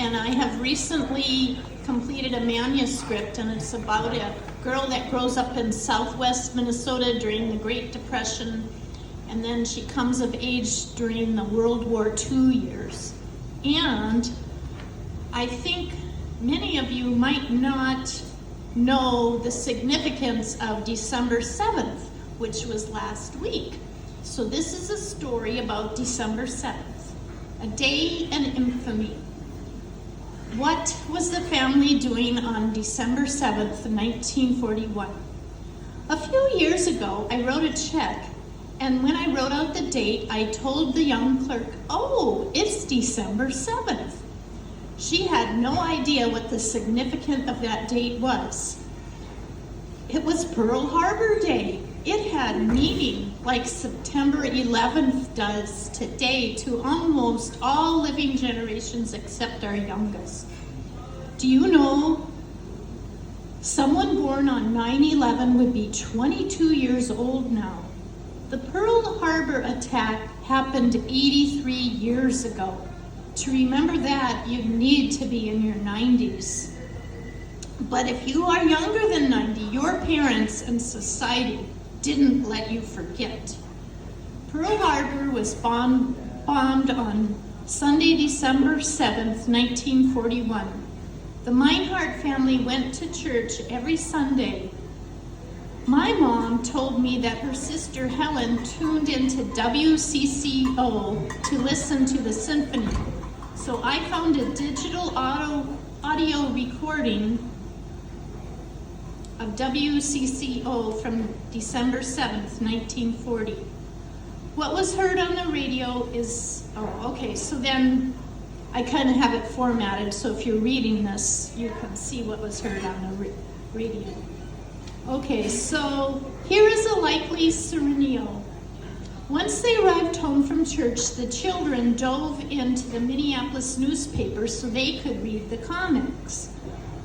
and I have recently completed a manuscript, and it's about a girl that grows up in southwest Minnesota during the Great Depression, and then she comes of age during the World War II years. And I think many of you might not know the significance of December 7th, which was last week. So this is a story about December 7th, a day in infamy. What was the family doing on December 7th, 1941? A few years ago, I wrote a check, and when I wrote out the date, I told the young clerk, "Oh, it's December 7th." She had no idea what the significance of that date was. It was Pearl Harbor Day. It had meaning like September 11th does today to almost all living generations except our youngest. Do you know someone born on 9/11 would be 22 years old now? The Pearl Harbor attack happened 83 years ago. To remember that, you need to be in your 90s. But if you are younger than 90, your parents and society didn't let you forget. Pearl Harbor was bombed on Sunday, December 7th, 1941. The Minehart family went to church every Sunday. My mom told me that her sister Helen tuned into WCCO to listen to the symphony. So I found a digital audio recording of WCCO from December 7th, 1940. What was heard on the radio is, so then I kind of have it formatted, so if you're reading this, you can see what was heard on the radio. Okay, so here is a likely scenario. Once they arrived home from church, the children dove into the Minneapolis newspaper so they could read the comics.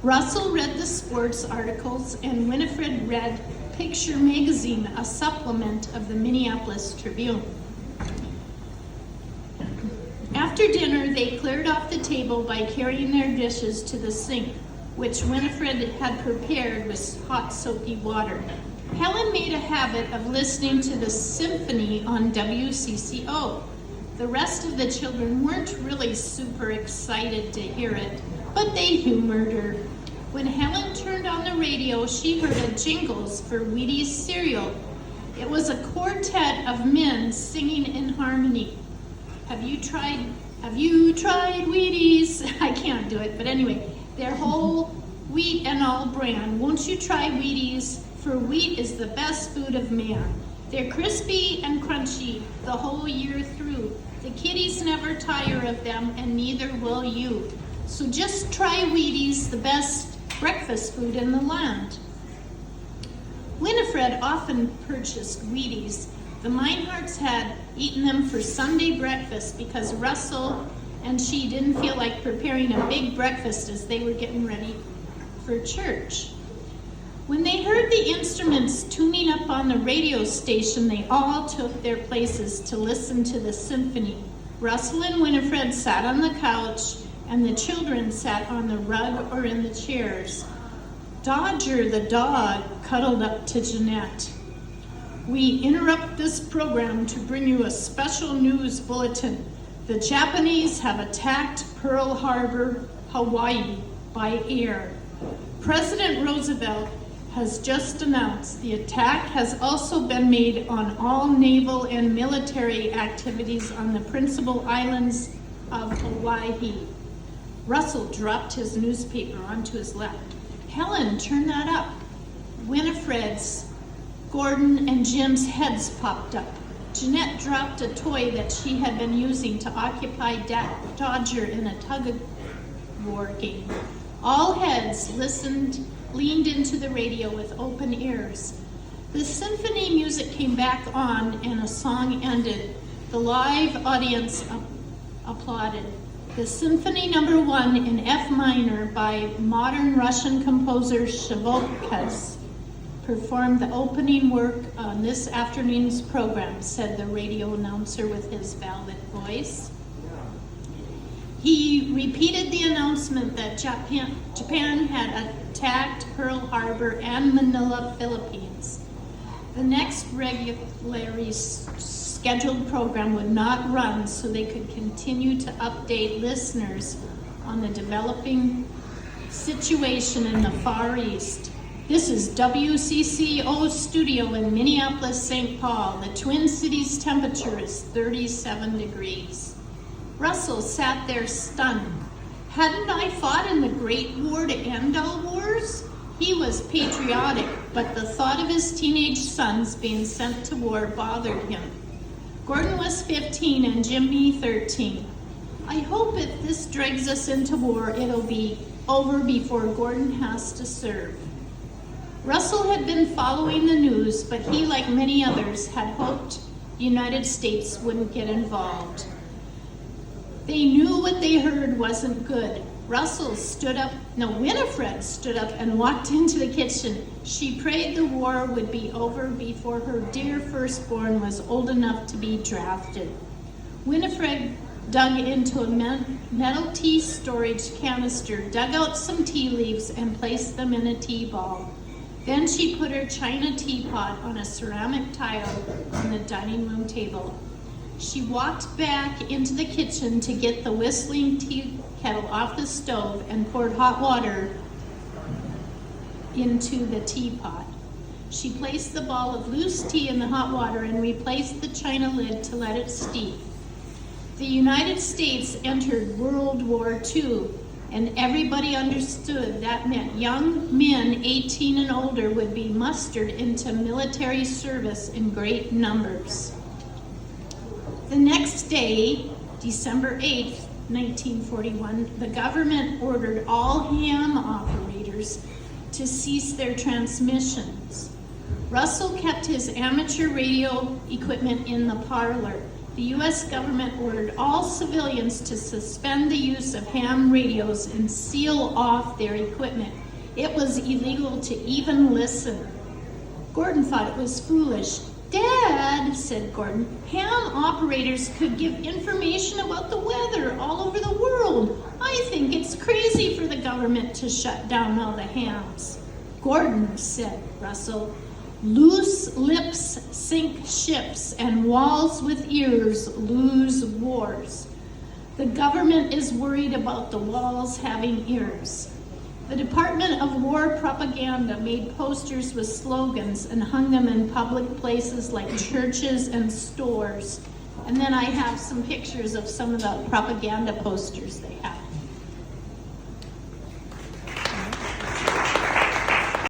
Russell read the sports articles, and Winifred read Picture Magazine, a supplement of the Minneapolis Tribune. After dinner, they cleared off the table by carrying their dishes to the sink, which Winifred had prepared with hot soapy water. Helen made a habit of listening to the symphony on WCCO. The rest of the children weren't really super excited to hear it, but they humored her. When Helen turned on the radio, she heard a jingles for Wheaties cereal. It was a quartet of men singing in harmony. Have you tried Wheaties? I can't do it, but anyway, their whole wheat and all brand. Won't you try Wheaties? For wheat is the best food of man. They're crispy and crunchy the whole year through. The kiddies never tire of them, and neither will you. So just try Wheaties, the best breakfast food in the land. Winifred often purchased Wheaties. The Mineharts had eaten them for Sunday breakfast because Russell and she didn't feel like preparing a big breakfast as they were getting ready for church. When they heard the instruments tuning up on the radio station, they all took their places to listen to the symphony. Russell and Winifred sat on the couch, and the children sat on the rug or in the chairs. Dodger, the dog, cuddled up to Jeanette. We interrupt this program to bring you a special news bulletin. The Japanese have attacked Pearl Harbor, Hawaii, by air. President Roosevelt has just announced the attack has also been made on all naval and military activities on the principal islands of Hawaii. Russell dropped his newspaper onto his lap. Helen, turn that up. Winifred's, Gordon, and Jim's heads popped up. Jeanette dropped a toy that she had been using to occupy Dodger in a tug-of-war game. All heads leaned into the radio with open ears. The symphony music came back on and a song ended. The live audience applauded. The Symphony No. 1 in F minor by modern Russian composer Shavolkas performed the opening work on this afternoon's program, said the radio announcer with his velvet voice. He repeated the announcement that Japan had attacked Pearl Harbor and Manila, Philippines. The next regularly scheduled program would not run, so they could continue to update listeners on the developing situation in the Far East. This is WCCO studio in Minneapolis, St. Paul. The Twin Cities temperature is 37 degrees. Russell sat there stunned. Hadn't I fought in the Great War to end all wars? He was patriotic, but the thought of his teenage sons being sent to war bothered him. Gordon was 15 and Jimmy 13. I hope if this drags us into war, it'll be over before Gordon has to serve. Russell had been following the news, but he, like many others, had hoped the United States wouldn't get involved. They knew what they heard wasn't good. Winifred stood up and walked into the kitchen. She prayed the war would be over before her dear firstborn was old enough to be drafted. Winifred dug into a metal tea storage canister, dug out some tea leaves, and placed them in a tea ball. Then she put her china teapot on a ceramic tile on the dining room table. She walked back into the kitchen to get the whistling tea kettle off the stove and poured hot water into the teapot. She placed the ball of loose tea in the hot water and replaced the china lid to let it steep. The United States entered World War II, and everybody understood that meant young men 18 and older would be mustered into military service in great numbers. The next day, December 8th, 1941, the government ordered all ham operators to cease their transmissions. Russell kept his amateur radio equipment in the parlor. The U.S. government ordered all civilians to suspend the use of ham radios and seal off their equipment. It was illegal to even listen. Gordon thought it was foolish. Dad, said Gordon, ham operators could give information about the weather all over the world. I think it's crazy for the government to shut down all the hams. Gordon, said Russell, loose lips sink ships and walls with ears lose wars. The government is worried about the walls having ears. The Department of War Propaganda made posters with slogans and hung them in public places like churches and stores. And then I have some pictures of some of the propaganda posters they have.